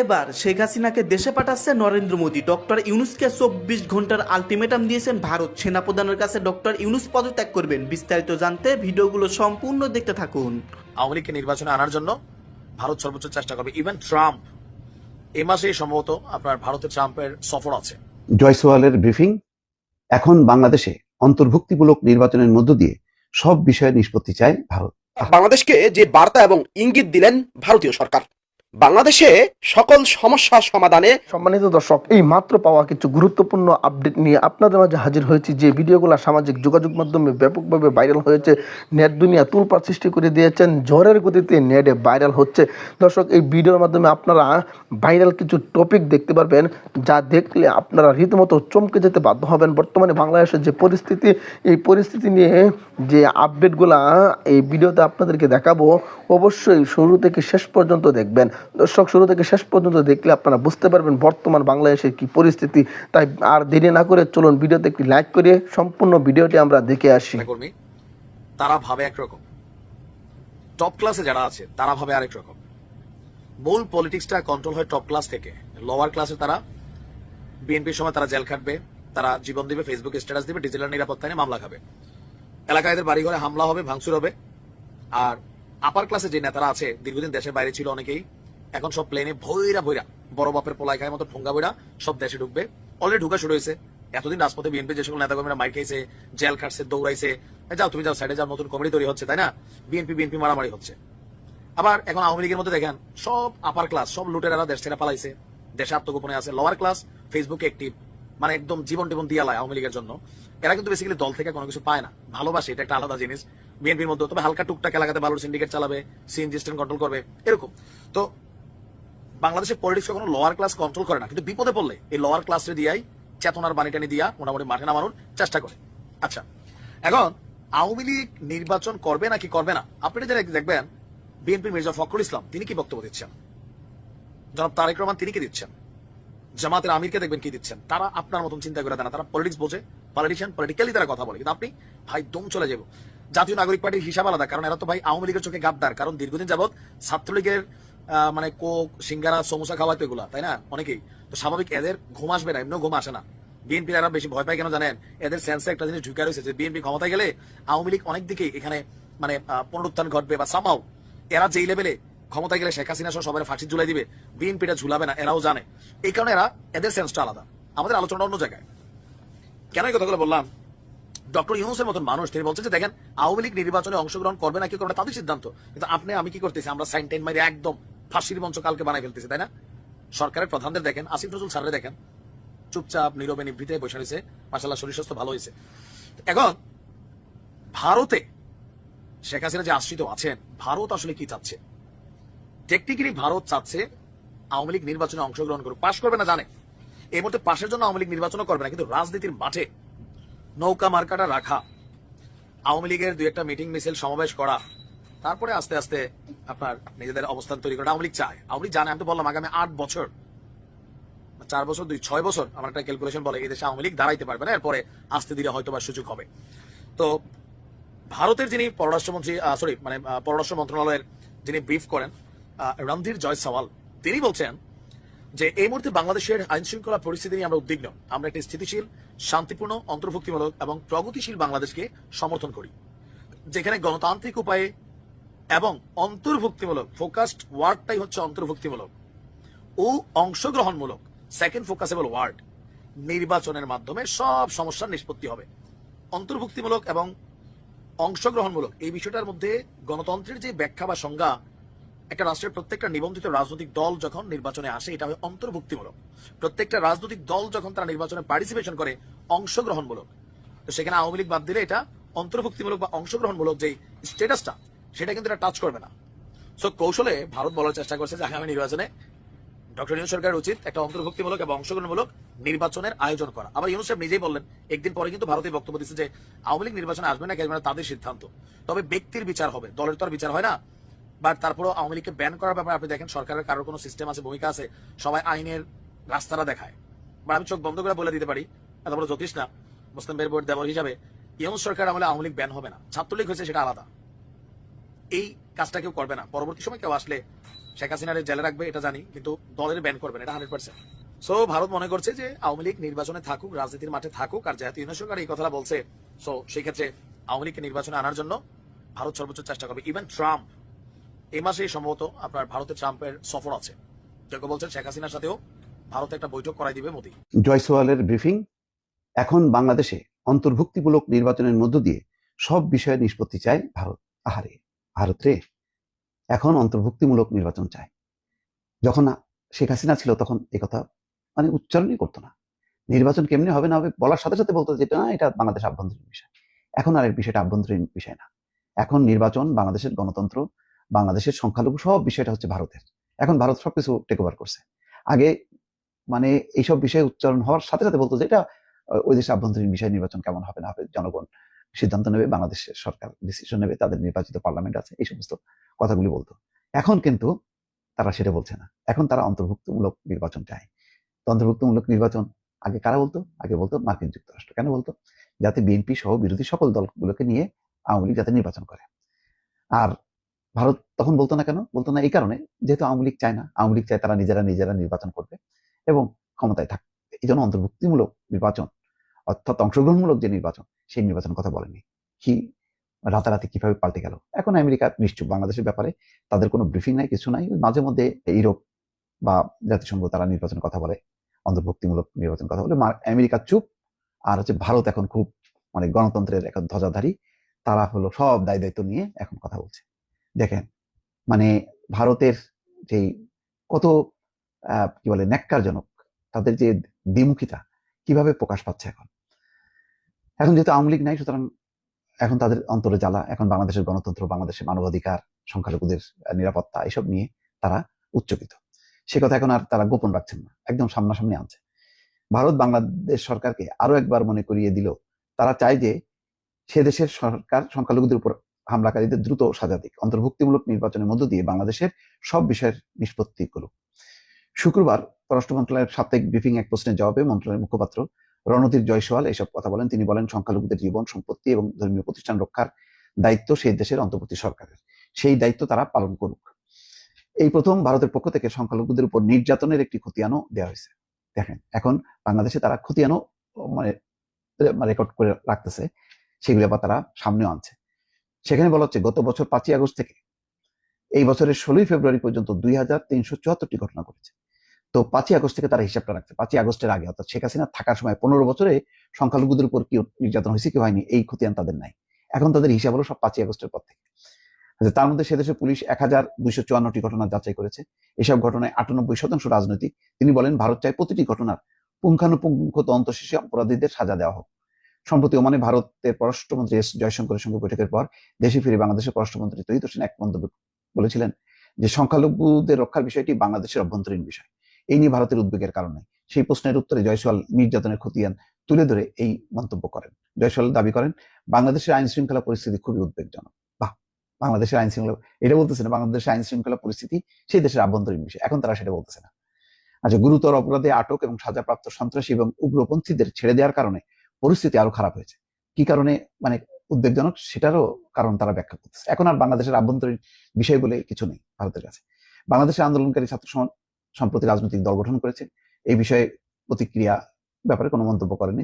এবার শেখ হাসিনাকে দেশে পাঠাচ্ছে নরেন্দ্র মোদী। ডক্টর ইউনূসকে 24 ঘন্টার আলটিমেটাম দিয়েছেন ভারত। সেনাপ্রধানের কাছে ডক্টর ইউনূস পদত্যাগ করবেন। বিস্তারিত জানতে ভিডিওগুলো সম্পূর্ণ দেখতে থাকুন। আওয়ামী লীগকে নির্বাচনে আনার জন্য ভারত সর্বোচ্চ চেষ্টা করবে। ইভেন ট্রাম্প এই মাসে সম্ভবত আপনার ভারতের ট্রাম্পের সফর আছে। জয়সওয়ালের ব্রিফিং। এখন বাংলাদেশে অন্তর্ভুক্তিমূলক নির্বাচনের মধ্য দিয়ে সব বিষয়ে নিষ্পত্তি চায় ভারত। বাংলাদেশকে যে বার্তা এবং ইঙ্গিত দিলেন ভারতীয় সরকার, বাংলাদেশে সকল সমস্যার সমাধানে। সম্মানিত দর্শক, এই মাত্র পাওয়া কিছু গুরুত্বপূর্ণ আপডেট নিয়ে আপনাদের মাঝে হাজির হয়েছি। যে ভিডিওগুলো সামাজিক যোগাযোগ মাধ্যমে ব্যাপকভাবে ভাইরাল হয়েছে, নেট দুনিয়া তুলপাড় সৃষ্টি করে দিয়েছেন, ঝড়ের গতিতে নেটে ভাইরাল হচ্ছে। দর্শক, এই ভিডিওর মাধ্যমে আপনারা ভাইরাল কিছু টপিক দেখতে পারবেন, যা দেখলে আপনারা রীতিমতো চমকে যেতে বাধ্য হবেন। বর্তমানে বাংলাদেশের যে পরিস্থিতি, এই পরিস্থিতি নিয়ে যে আপডেটগুলা এই ভিডিওতে আপনাদেরকে দেখাবো, অবশ্যই শুরু থেকে শেষ পর্যন্ত দেখবেন। দর্শক, শুরু থেকে শেষ পর্যন্ত দেখলে আপনারা বুঝতে পারবেন বর্তমান বাংলাদেশের কি পরিস্থিতি। তাই আর দেরি না করে চলুন ভিডিওতে একটি লাইক করে সম্পূর্ণ ভিডিওটি আমরা দেখে আসি। কর্মী তারা ভাবে একরকম, টপ ক্লাসে যারা আছে তারা ভাবে আরেক রকম। মূল পলিটিক্সটা কন্ট্রোল হয় টপ ক্লাস থেকে। লোয়ার ক্লাসে তারা বিএনপির সময় তারা জেল খাটবে, তারা জীবন দিবে, ফেসবুকে স্ট্যাটাস দিবে, ডিজিটাল নিরাপত্তা নিয়ে মামলা খাবে, এলাকায় এদের বাড়িঘরে হামলা হবে, ভাঙচুর হবে। আর আপার ক্লাসে যে নেতারা আছে, দীর্ঘদিন দেশের বাইরে ছিল অনেকেই, এখন সব প্লেনে ভৈরা বড় বাপের পোলাই খায় মতো ঠোঙ্গা বইরা সব দেশে ঢুকবে। অলরেডি ঢুকা শুরু হয়েছে। এতদিন রাজপথে বিএনপি যে সকল নেতাকর্মীরা মাইর খাইছে, জেল খাটছে, দৌড়াইছে, যাও তুমি যাও সাইডে যাও, নতুন কমিটি তৈরি হচ্ছে, তাই না? বিএনপি মারামারি হচ্ছে। আবার এখন আওয়ামী লীগের মধ্যে দেখেন সব আপার ক্লাস, সব লুটেরারা দেশ ছেড়ে পালাইছে, দেশে আত্মগোপনে আছে। লোয়ার ক্লাস ফেসবুকে অ্যাক্টিভ, মানে একদম জীবন দিয়া লায় আওয়ামী লীগের জন্য। এরা কিন্তু বেসিক্যালি দল থেকে কোনো কিছু পায় না, ভালোবাসে, এটা একটা আলাদা জিনিস বিএনপির মধ্যে। তবে হালকা টুকটাক এলাকাতে ভালো সিন্ডিকেট চালাবে, সিএনজি স্ট্যান্ড কন্ট্রোল করবে, এরকম। তো বাংলাদেশের পলিটিক্স কখনো লোয়ার ক্লাস কন্ট্রোল করে না, কিন্তু বিপদে পড়লে এই লোয়ার ক্লাসে দিয়াই চেতনার বাণী টানি দিয়া মোটামুটি মাঠে নামানোর চেষ্টা করে। আচ্ছা, এখন আওয়ামী লীগ নির্বাচন করবে নাকি করবে না, আপনি যারা দেখবেন বিএনপির মির্জা ফখরুল ইসলাম তিনি কি বক্তব্য দিচ্ছেন, জনাব তারেক রহমান তিনি কি দিচ্ছেন, জামাতের আমিরকে দেখবেন কি দিচ্ছেন। তারা আপনার মতন চিন্তা করে দেয় না, তারা পলিটিক্স বোঝে, পলিটিশিয়ান, পলিটিক্যালি তারা কথা বলে। কিন্তু আপনি ভাই দম চলে যাবো। জাতীয় নাগরিক পার্টির হিসাব আলাদা, কারণ এরা তো ভাই আওয়ামী লীগের চোখে গাদ্দার। কারণ দীর্ঘদিন যাবৎ ছাত্রলীগের মানে কোক, সিঙ্গারা, সমোসা খাওয়াতো এগুলা, তাই না? অনেকেই তো স্বাভাবিক এদের ঘুম আসবে না, এমনিও ঘুম আসে না। বিএনপি এরা বেশি ভয় পায় কেন জানেন? এদের সেন্সে একটা জিনিস ঢুকে রয়েছে যে বিএনপি ক্ষমতায় গেলে আওয়ামী লীগ অনেক দিকে এখানে মানে পুনরুত্থান ঘটবে, বা সামাও এরা যেই লেভেলে ক্ষমতায় গেলে শেখ হাসিনা সহ সবাই ফাঁসি ঝুলাই দিবে, বিএনপিটা ঝুলাবে না, এরাও জানে। এই কারণে এদের সেন্সটা আলাদা। আমাদের আলোচনাটা অন্য জায়গায়। কেন এই কথাগুলো বললাম? ডক্টর ইউনূসের মতন মানুষ তিনি বলছেন যে দেখেন আওয়ামী লীগ নির্বাচনে অংশগ্রহণ করবে না কি করবে তাদের সিদ্ধান্ত। কিন্তু আমি কি করতেছি? আমরা সাইন টাইন মারি একদম ফাঁসির মঞ্চ কালকে বানাই ফেলতেছি, তাই না? সরকারের প্রধানদের দেখেন, আসিফ নজরুল স্যারের দেখেন, চুপচাপ নীরবে নিভৃতে বসে রয়েছে, মাশাআল্লাহ শরীর স্বাস্থ্য ভালো হয়েছে। এখন ভারতে শেখ হাসিনা যে আশ্রিত আছেন, ভারত আসলে কি চাচ্ছে? টেকনিক্যালি ভারত চাচ্ছে আওয়ামী লীগ নির্বাচনে অংশগ্রহণ করুক, পাশ করবে না জানে। এই মুহূর্তে পাশের জন্য আওয়ামী লীগ নির্বাচনও করবে না, কিন্তু রাজনীতির মাঠে নৌকা মার্কাটা রাখা, আওয়ামী লীগের দুই একটা মিটিং মিছিল সমাবেশ করা, তারপরে আস্তে আস্তে আপনার নিজেদের অবস্থান তৈরি করা আওয়ামী লীগ চায়। আওয়ামী লীগ জানে, আমি তো বললাম আগামী 8 বছর, 4 বছর 6 বছর আমার একটা ক্যালকুলেশন বলে এই দেশে আওয়ামী লীগ দাঁড়াইতে পারবে না, এরপরে আস্তে ধীরে হয়তো বা সুযোগ হবে। তো ভারতের যিনি পররাষ্ট্রমন্ত্রী পররাষ্ট্র মন্ত্রণালয়ের যিনি ব্রিফ করেন রণধীর জয়সওয়াল, তিনি বলছেন যে এই মুহূর্তে বাংলাদেশের আইন শৃঙ্খলা পরিস্থিতি নিয়ে আমরা উদ্বিগ্ন। আমরা একটি স্থিতিশীল, শান্তিপূর্ণ, অন্তর্ভুক্তিমূলক এবং প্রগতিশীল বাংলাদেশকে সমর্থন করি, যেখানে গণতান্ত্রিক উপায়ে এবং অন্তর্ভুক্তিমূলক, ফোকাসড ওয়ার্ডটাই হচ্ছে অন্তর্ভুক্তিমূলক ও অংশগ্রহণমূলক, সেকেন্ড ফোকাসেবল ওয়ার্ড, নির্বাচনের মাধ্যমে সব সমস্যার নিষ্পত্তি হবে। অন্তর্ভুক্তিমূলক এবং অংশগ্রহণমূলক এই বিষয়টার মধ্যে গণতন্ত্রের যে ব্যাখ্যা বা সংজ্ঞা, একটা রাষ্ট্রের প্রত্যেকটা নিবন্ধিত রাজনৈতিক দল যখন নির্বাচনে আসে এটা হয় অন্তর্ভুক্তিমূলক। প্রত্যেকটা রাজনৈতিক দল যখন তারা নির্বাচনে পার্টিসিপেশন করে অংশগ্রহণমূলক। তো সেখানে আওয়ামী লীগ বাদ দিলে এটা অন্তর্ভুক্তিমূলক বা অংশগ্রহণমূলক যে স্ট্যাটাসটা, সেটা কিন্তু এটা টাচ করবে না। সো কৌশলে ভারত বলার চেষ্টা করছে যে আগামী নির্বাচনে ডক্টর ইউনূস সরকারের উচিত একটা অন্তর্ভুক্তিমূলক এবং অংশগ্রহণমূলক নির্বাচনের আয়োজন করা। আবার ইউনূস সাহেব নিজেই বললেন একদিন পরে কিন্তু ভারতের বক্তব্য দিচ্ছে যে আওয়ামী লীগ নির্বাচনে আসবে না, তাদের সিদ্ধান্ত, তবে ব্যক্তির বিচার হবে, দলের তো আর বিচার হয় না। বাট তারপরেও আওয়ামী লীগকে ব্যান করার ব্যাপারে আপনি দেখেন সরকারের কারোর কোনো সিস্টেম আছে, ভূমিকা আছে, সবাই আইনের রাস্তাটা দেখায়। বা আমি চোখ বন্ধ করে বলে দিতে পারি, এত বড় জ্যোতিষ না, মুসলিম বের বোর্ড দেবর হিসাবে ইউনূস সরকার আমলে আওয়ামী লীগ ব্যান হবে না, ছাত্রলীগ হয়েছে সেটা আলাদা। এই কাজটা কেউ করবে না। পরবর্তী সময় কেউ আসলে শেখ হাসিনার জেলে রাখবে এটা জানি, কিন্তু দলের ব্যান করবেন এটা 100%। সো ভারত মনে করছে যে আওয়ামী লীগ নির্বাচনে থাকুক, রাজনীতির মাঠে থাকুক, আর যেহেতু ইউনূস সরকার এই কথাটা বলছে, সো সেই ক্ষেত্রে আওয়ামী লীগকে নির্বাচনে আনার জন্য ভারত সর্বোচ্চ চেষ্টা করবে। ইভেন ট্রাম্প এই মাসেই সম্ভবত আপনার ভারতে ট্রাম্পের সফর আছে, কেউ কেউ বলছেন শেখ হাসিনার সাথেও ভারতে একটা বৈঠক করাই দিবে মোদি। জয়সওয়ালের ব্রিফিং। এখন বাংলাদেশে অন্তর্ভুক্তিমূলক নির্বাচনের মধ্য দিয়ে সব বিষয়ে নিষ্পত্তি চায় ভারত। আহারে ভারত রে, এখন অন্তর্ভুক্তিমূলক নির্বাচন চায়। যখন শেখ হাসিনা ছিল তখন এই কথা মানে উচ্চারণই করতো না। নির্বাচন কেমনি হবে না হবে বলার সাথে সাথে বলতো যেটা না, এটা বাংলাদেশ আভ্যন্তরীণ বিষয়। এখন আর এর বিষয়টা আভ্যন্তরীণ বিষয় না। এখন নির্বাচন, বাংলাদেশের গণতন্ত্র, বাংলাদেশের সংখ্যালঘু, সব বিষয়টা হচ্ছে ভারতের। এখন ভারত সবকিছু টেক ওভার করছে। আগে মানে এইসব বিষয়ে উচ্চারণ হওয়ার সাথে সাথে বলতো যে এটা ওই দেশের আভ্যন্তরীণ বিষয়, নির্বাচন কেমন হবে না হবে জনগণ সিদ্ধান্ত নেবে, বাংলাদেশের সরকার ডিসিশন নেবে, তাদের নির্বাচিত পার্লামেন্ট আছে, এই সমস্ত কথাগুলি বলতো। এখন কিন্তু তারা সেটা বলছে না। এখন তারা অন্তর্ভুক্তমূলক নির্বাচন চায়। তো অন্তর্ভুক্তমূলক নির্বাচন আগে কারা বলতো? আগে বলতো মার্কিন যুক্তরাষ্ট্র। কেন বলতো? যাতে বিএনপি সহ বিরোধী সকল দলগুলোকে নিয়ে আওয়ামী লীগ যাতে নির্বাচন করে। আর ভারত তখন বলতো না কেন? বলতো না এই কারণে, যেহেতু আওয়ামী লীগ চায় না, আওয়ামী লীগ চায় তারা নিজেরা নির্বাচন করবে এবং ক্ষমতায় থাকবে। এই জন্য অন্তর্ভুক্তিমূলক নির্বাচন অর্থাৎ অংশগ্রহণমূলক যে নির্বাচন, সেই নির্বাচনের কথা বলেনি। কি রাতারাতি কিভাবে পাল্টে গেল! এখন আমেরিকা নিশ্চুপ বাংলাদেশের ব্যাপারে, তাদের কোনো ব্রিফিং নাই, কিছু নাই। মাঝে মধ্যে ইউরোপ বা জাতিসংঘ তারা নির্বাচনের কথা বলে, অন্তর্ভুক্তিমূলক নির্বাচন কথা বলে। আমেরিকা চুপ। আর হচ্ছে ভারত এখন খুব মানে গণতন্ত্রের এখন ধ্বজাধারী, তারা হলো সব দায় দায়িত্ব নিয়ে এখন কথা বলছে। দেখেন মানে ভারতের যে কত কি বলে ন্যাক্কারজনক, তাদের যে দ্বিমুখিতা কিভাবে প্রকাশ পাচ্ছে এখন। এখন যেহেতু আওয়ামী লীগ নাই, সুতরাং এখন তাদের অন্তরে জ্বালা। এখন বাংলাদেশের গণতন্ত্র, বাংলাদেশের মানবাধিকার, সংখ্যালঘুদের নিরাপত্তা, এসব নিয়ে তারা উচ্চকিত। সে কথা এখন আর তারা গোপন রাখছেন না, একদম সামনাসামনি আনছে। ভারত বাংলাদেশ সরকারকে আরো একবার মনে করিয়ে দিল, তারা চায় যে সে দেশের সরকার সংখ্যালঘুদের উপর হামলাকারীদের দ্রুত সাজা দিক, অন্তর্ভুক্তিমূলক নির্বাচনের মধ্য দিয়ে বাংলাদেশের সব বিষয়ের নিষ্পত্তি করুক। শুক্রবার পররাষ্ট্র মন্ত্রণালয়ের সাপ্তাহিক ব্রিফিং এক প্রশ্নের জবাবে মন্ত্রণালয়ের মুখপাত্র রণধীর জয়সওয়াল এসব কথা বলেন। তিনি বলেন, সংখ্যালঘুদের জীবন, সম্পত্তি এবং ধর্মীয় প্রতিষ্ঠান রক্ষার দায়িত্ব সেই দেশের অন্তর্বর্তী সরকারের, সেই দায়িত্ব তারা পালন করুক। এই প্রথম ভারতের পক্ষ থেকে সংখ্যালঘুদের উপর নির্যাতনের একটি খতিয়ানও দেওয়া হয়েছে। দেখেন এখন বাংলাদেশে তারা খতিয়ানও মানে রেকর্ড করে রাখতেছে, সেগুলো আবার তারা সামনেও আনছে। সেখানে বলা হচ্ছে গত বছর 5ই আগস্ট থেকে এই বছরের 16ই ফেব্রুয়ারি পর্যন্ত 2374টি ঘটনা ঘটেছে। তো 5ই আগস্ট থেকে তারা হিসাবটা রাখছে, 5ই আগস্টের আগে অর্থাৎ শেখ হাসিনা থাকার সময় 15 বছরে সংখ্যালঘুদের উপর কি নির্যাতন হয়েছে কি হয়নি এই খতিয়ান তাদের নাই। এখন তাদের হিসাব হলো সব 5ই আগস্টের পর থেকে। তার মধ্যে সেদেশে পুলিশ 1254টি ঘটনা যাচাই করেছে। এসব ঘটনায় 98% রাজনৈতিক। তিনি বলেন, ভারত চায় প্রতিটি ঘটনার পুঙ্খানুপুঙ্খ তদন্ত শেষে অপরাধীদের সাজা দেওয়া হোক। সম্প্রতি ওমানে ভারতের পররাষ্ট্রমন্ত্রী এস জয়শঙ্করের সঙ্গে বৈঠকের পর দেশে ফিরে বাংলাদেশের পররাষ্ট্রমন্ত্রী তৌহিদ হোসেন এক মন্তব্য বলেছিলেন যে সংখ্যালঘুদের রক্ষার বিষয়টি বাংলাদেশের অভ্যন্তরীণ বিষয়, এই নিয়ে ভারতের উদ্বেগের কারণ নেই। সেই প্রশ্নের উত্তরে জয়সওয়াল নির্যাতনের খতিয়ান তুলে ধরে এই মন্তব্য করেন। জয়সওয়াল দাবি করেন, বাংলাদেশের আইন শৃঙ্খলা পরিস্থিতি খুবই উদ্বেগজনক। বাংলাদেশের আইন শৃঙ্খলা এটা বলতেছে না, বাংলাদেশের আইন শৃঙ্খলা পরিস্থিতি সেই দেশের আভ্যন্তরীণ বিষয়, এখন তারা সেটা বলতেছে না। আচ্ছা, গুরুতর অপরাধে আটক এবং সাজাপ্রাপ্ত সন্ত্রাসী এবং উগ্রপন্থীদের ছেড়ে দেওয়ার কারণে পরিস্থিতি আরো খারাপ হয়েছে। কি কারণে মানে উদ্বেগজনক সেটারও কারণ তারা ব্যাখ্যা করতেছে। এখন আর বাংলাদেশের আভ্যন্তরীণ বিষয় বলে কিছু নেই ভারতের কাছে। বাংলাদেশের আন্দোলনকারী ছাত্র সমাজ সম্প্রতি রাজনৈতিক দল গঠন করেছে, এই বিষয়ে প্রতিক্রিয়া ব্যাপারে কোনো মন্তব্য করেনি।